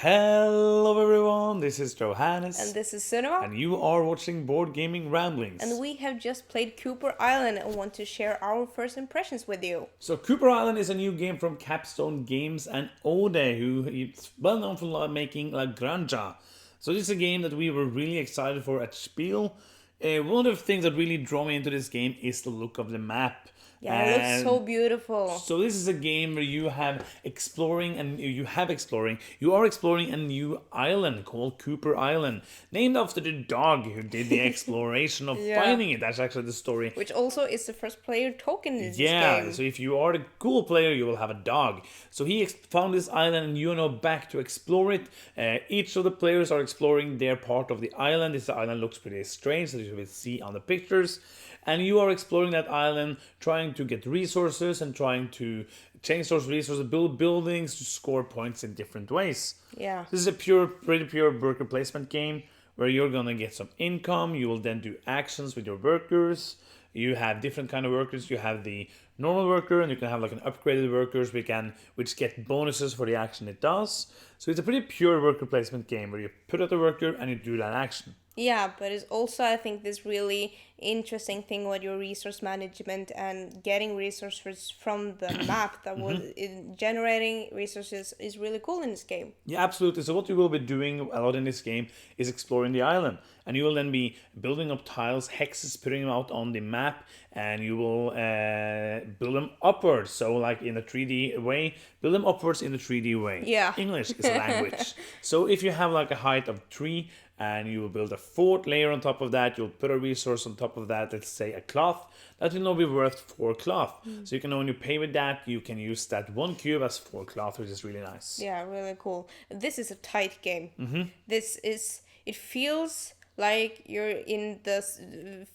Hello everyone, this is Johannes. And this is Sunniva. And you are watching Board Gaming Ramblings. And we have just played Cooper Island and want to share our first impressions with you. So Cooper Island is a new game from Capstone Games and Ode, who is well known for making La Granja. So this is a game that we were really excited for at Spiel. One of the things that really drew me into this game is the look of the map. Yeah, it looks so beautiful. So this is a game where you are exploring a new island called Cooper Island, named after the dog who did the exploration of finding it. That's actually the story. Which also is the first player token in this game. Yeah, so if you are the cool player, you will have a dog. So he found this island and you are now back to explore it. Each of the players are exploring their part of the island. This island looks pretty strange, as you will see on the pictures. And you are exploring that island, trying to get resources and trying to change those resources, build buildings to score points in different ways. Yeah. This is a pretty pure worker placement game where you're going to get some income. You will then do actions with your workers. You have different kind of workers. You have the normal worker, and you can have like an upgraded workers which get bonuses for the action it does. So it's a pretty pure worker placement game where you put out the worker and you do that action. Yeah, but it's also, I think, this really interesting thing with your resource management and getting resources from the map that was generating resources is really cool in this game. Yeah, absolutely. So what you will be doing a lot in this game is exploring the island. And you will then be building up tiles, hexes, putting them out on the map, and you will build them upwards. So like in a 3D way, build them upwards in the 3D way. Yeah. English is a language. So if you have like a height of 3, and you will build a fourth layer on top of that, you'll put a resource on top of that, let's say a cloth, that will now be worth 4 cloth. So you can, when you pay with that, you can use that 1 cube as 4 cloth, which is really nice. Yeah, really cool. This is a tight game. It feels like you're in the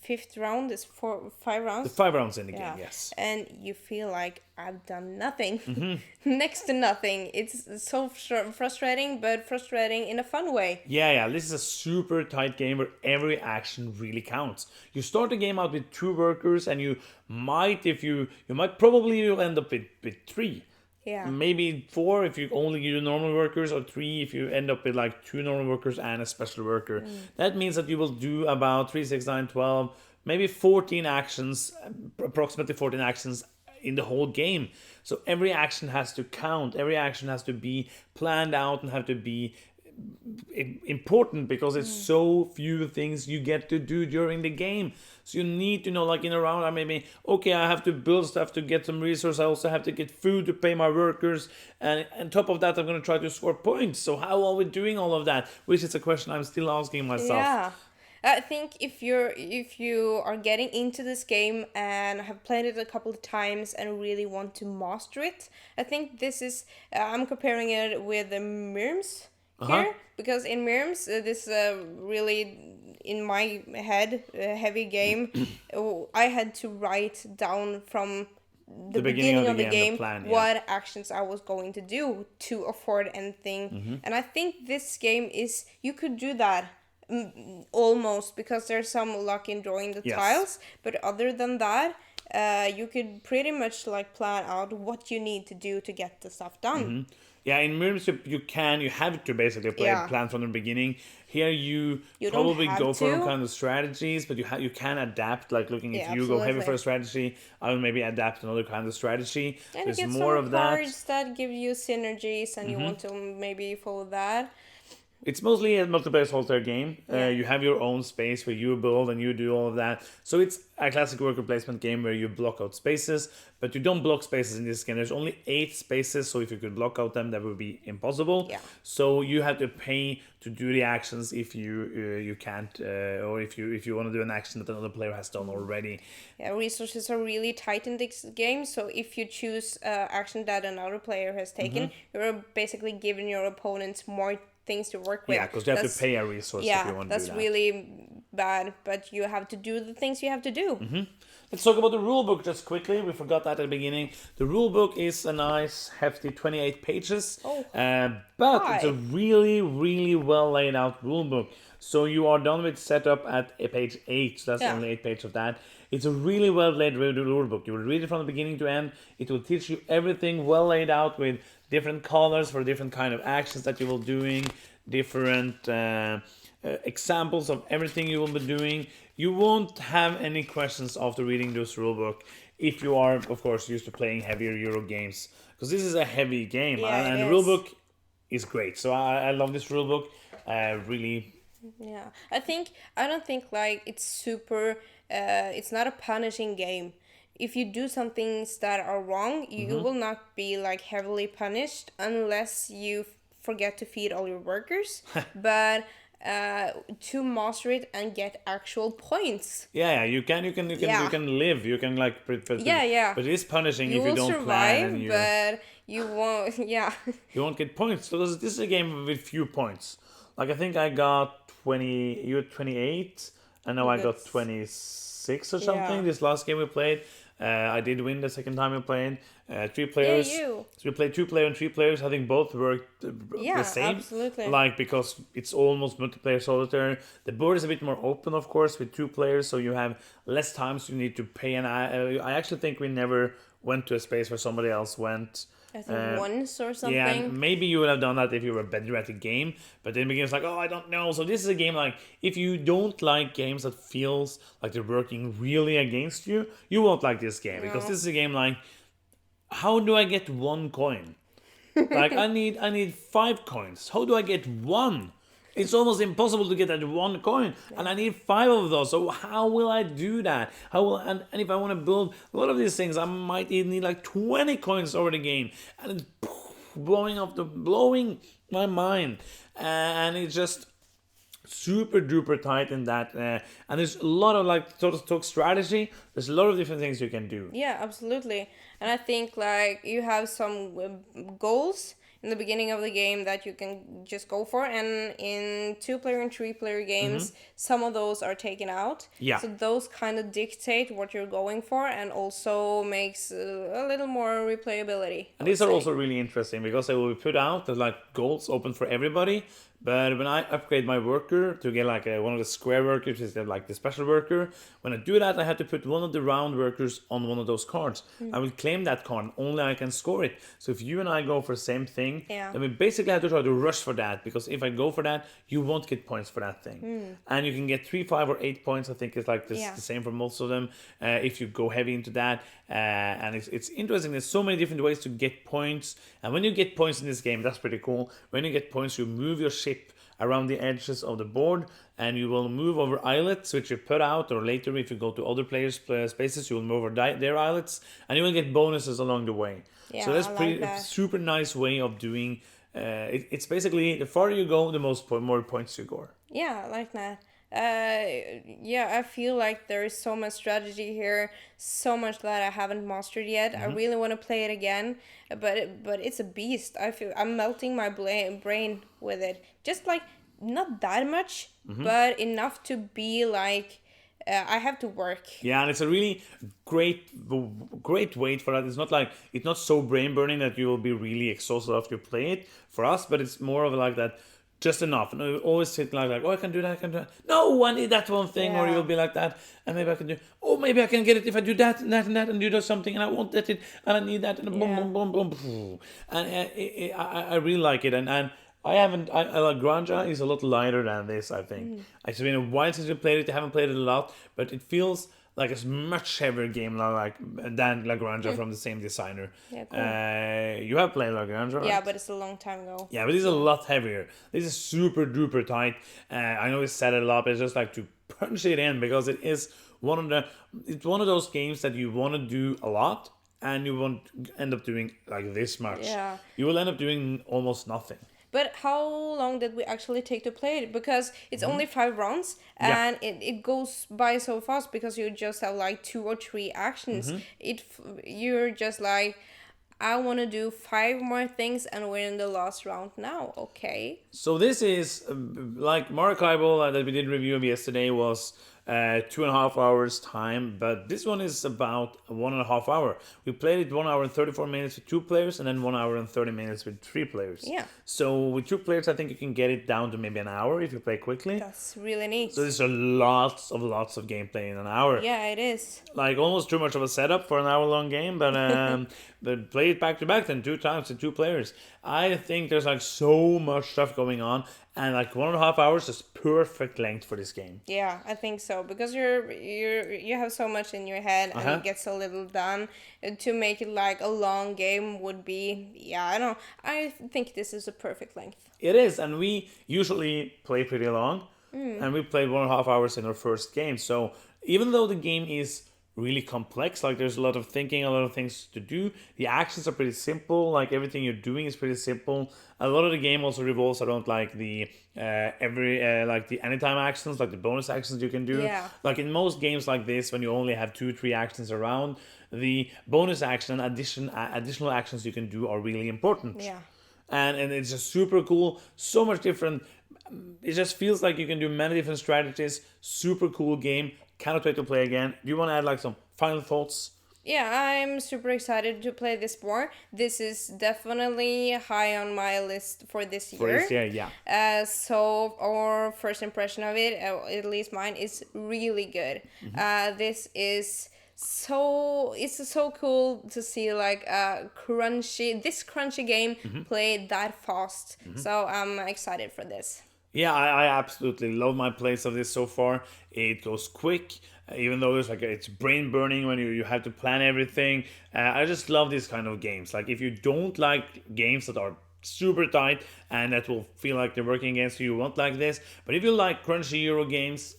5th round. There's 5 rounds. The 5 rounds in the game, yes. And you feel like I've done nothing. Next to nothing. It's so frustrating, but frustrating in a fun way. Yeah. This is a super tight game where every action really counts. You start the game out with 2 workers, and you might probably end up with 3. Yeah. Maybe 4 if you only do normal workers, or 3 if you end up with like 2 normal workers and a special worker. That means that you will do about 3, 6, 9, 12, maybe 14 actions, approximately 14 actions in the whole game. So every action has to count. Every action has to be planned out and have to be important because it's so few things you get to do during the game. So you need to know, like in a round, I maybe, okay, I have to build stuff to get some resources. I also have to get food to pay my workers. And on top of that, I'm going to try to score points. So how are we doing all of that? Which is a question I'm still asking myself. Yeah. I think if you are getting into this game and have played it a couple of times and really want to master it, I think this is, I'm comparing it with the Mirms here, because in Mirms, this really, in my head, heavy game. I had to write down from the beginning of the game what actions I was going to do to afford anything. And I think this game is, you could do that almost, because there's some luck in drawing the tiles, but other than that, you could pretty much like plan out what you need to do to get the stuff done. Yeah, in Mirrors you have to basically plan from the beginning. Here you probably go for some kind of strategies, but you can adapt. Like looking, if you go heavy for a strategy, I will maybe adapt another kind of strategy. And there's you get more some of cards that give you synergies, and you want to maybe follow that. It's mostly a multiplayer solitaire game. You have your own space where you build and you do all of that. So it's a classic worker placement game where you block out spaces, but you don't block spaces in this game. There's only 8 spaces, so if you could block out them, that would be impossible. Yeah. So you have to pay to do the actions if you can't, or if you want to do an action that another player has done already. Yeah, resources are really tight in this game. So if you choose action that another player has taken, you're basically giving your opponents more things to work with. Yeah, because you have to pay a resource if you want to do that. Yeah, that's really bad, but you have to do the things you have to do. Let's talk about the rulebook just quickly. We forgot that at the beginning. The rulebook is a nice, hefty 28 pages, but it's a really, really well laid out rulebook. So you are done with setup at page 8, so that's only 8 pages of that. It's a really well laid rule book. You will read it from the beginning to end. It will teach you everything well laid out with different colors for different kind of actions that you will doing, different examples of everything you will be doing. You won't have any questions after reading this rule book if you are, of course, used to playing heavier Euro games, because this is a heavy game. Yeah, And it the rule is. book is great. So I love this rule book. Really. Yeah, I don't think like it's super. It's not a punishing game. If you do some things that are wrong, you will not be like heavily punished unless you forget to feed all your workers. But to master it and get actual points, Yeah, Yeah. you can live. You can like, Yeah, yeah. but it is punishing you if you will don't plan and survive, you but you won't. Yeah, you won't get points. So this is a game with few points. Like I think I got 20. You had 28, and now I got That's- 26 or something. Yeah. This last game we played, I did win the second time we played. Three players. you. So we played 2 player and 3 players. I think both worked Yeah, the same. absolutely. Like because it's almost multiplayer solitaire. The board is a bit more open, of course, with 2 players, so you have less times you need to pay. And I actually think we never went to a space where somebody else went. I think once or something. Yeah, and maybe you would have done that if you were better at the game, but then it becomes like, oh, I don't know. So this is a game like, if you don't like games that feels like they're working really against you, you won't like this game, because this is a game like, how do I get 1 coin? Like I need 5 coins. How do I get 1? It's almost impossible to get that 1 coin, and I need 5 of those. So how will I do that? How will and if I want to build a lot of these things, I might even need like 20 coins over the game, and it's blowing my mind, and it's just super duper tight in that. And there's a lot of like talk strategy. There's a lot of different things you can do. Yeah, absolutely. And I think like you have some goals in the beginning of the game that you can just go for, and in 2-player and 3-player games, some of those are taken out. Yeah. So those kind of dictate what you're going for, and also makes a little more replayability. And these are also really interesting because they will be put out as like goals open for everybody. But when I upgrade my worker to get like one of the square workers instead of like the special worker, when I do that, I have to put one of the round workers on one of those cards. I will claim that card, only I can score it. So if you and I go for the same thing, Yeah. then we basically have to try to rush for that, because if I go for that, you won't get points for that thing. And you can get 3, 5, or 8 points. I think it's like this, Yeah. the same for most of them if you go heavy into that. And it's interesting. There's so many different ways to get points. And when you get points in this game, that's pretty cool. When you get points, you move your ship around the edges of the board, and you will move over islets which you put out, or later if you go to other players' spaces, you will move over their islets, and you will get bonuses along the way. Yeah, So that's I like pretty that. super nice way of doing. It's basically the farther you go, the more points you score. Yeah, I like that. Yeah, I feel like there is so much strategy here, so much that I haven't mastered yet. I really want to play it again, but it's a beast. I feel I'm melting my brain with it. Just like not that much, but enough to be like I have to work. Yeah, and it's a really great way for that. It's not so brain burning that you will be really exhausted after you play it for us, but it's more of like that, just enough. And you always sit like, oh, I can do that, I can do that. No, I need that one thing, or Yeah. you'll be like that, and maybe I can do. Oh, maybe I can get it if I do that and that and that, and do something, and I want that, and I need that, and boom, Yeah. boom, boom, boom. And I really like it, and. I like Granja is a lot lighter than this, I think. It's been a while since we played it. I haven't played it a lot, but it feels like a much heavier game than La Granja from the same designer. Yeah, cool. You have played La Granja, right? Yeah, but it's a long time ago. Yeah, but this is a lot heavier. This is super duper tight. I know we said it a lot, but it's just like to punch it in, because it's one of those games that you want to do a lot, and you won't end up doing like this much. Yeah. You will end up doing almost nothing. But how long did we actually take to play it? Because it's only 5 rounds, and it goes by so fast because you just have like 2 or 3 actions. You're just like, I want to do 5 more things, and we're in the last round now. Okay. So this is like Maracaibo that we did review of yesterday was 2.5 hours time, but this one is about 1.5 hour. We played it 1 hour and 34 minutes with 2 players, and then 1 hour and 30 minutes with 3 players. Yeah. So with 2 players, I think you can get it down to maybe an hour if you play quickly. That's really neat. So there's a lots of gameplay in an hour. Yeah, it is. Like almost too much of a setup for an hour-long game, but play it back to back then 2 times with 2 players. I think there's like so much stuff going on, and like 1.5 hours is perfect length for this game. Yeah, I think so, because you have so much in your head and it gets a little done. To make it like a long game would be, yeah, I don't know. I think this is a perfect length. It is, and we usually play pretty long, and we played 1.5 hours in our first game. So even though the game is really complex, like there's a lot of thinking, a lot of things to do, the actions are pretty simple. Like everything you're doing is pretty simple. A lot of the game also revolves around like the like the anytime actions, like the bonus actions you can do. Yeah. Like in most games like this, when you only have 2-3 actions around, the bonus action and additional actions you can do are really important. Yeah. And it's just super cool, so much different. It just feels like you can do many different strategies. Super cool game. Cannot wait to play again. Do you want to add like some final thoughts? Yeah, I'm super excited to play this more. This is definitely high on my list for this year. For this year, yeah. So our first impression of it, at least mine, is really good. This is it's so cool to see like this crunchy game played that fast. So I'm excited for this. Yeah, I absolutely love my plays of this so far. It goes quick, even though it's brain burning when you have to plan everything. I just love these kind of games. Like if you don't like games that are super tight and that will feel like they're working against you, you won't like this. But if you like crunchy Euro games,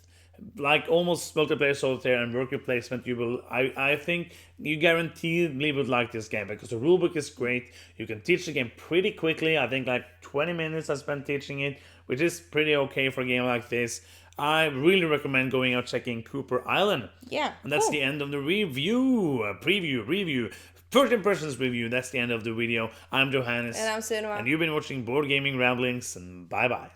like almost multiplayer solitaire and worker placement, you will. I think you guaranteedly would like this game because the rulebook is great. You can teach the game pretty quickly. I think like 20 minutes I spent teaching it, which is pretty okay for a game like this. I really recommend going out checking Cooper Island. Yeah, and that's cool. the end of the review. First impressions review. That's the end of the video. I'm Johannes, And I'm Sunwa. and you've been watching Board Gaming Ramblings. And bye bye.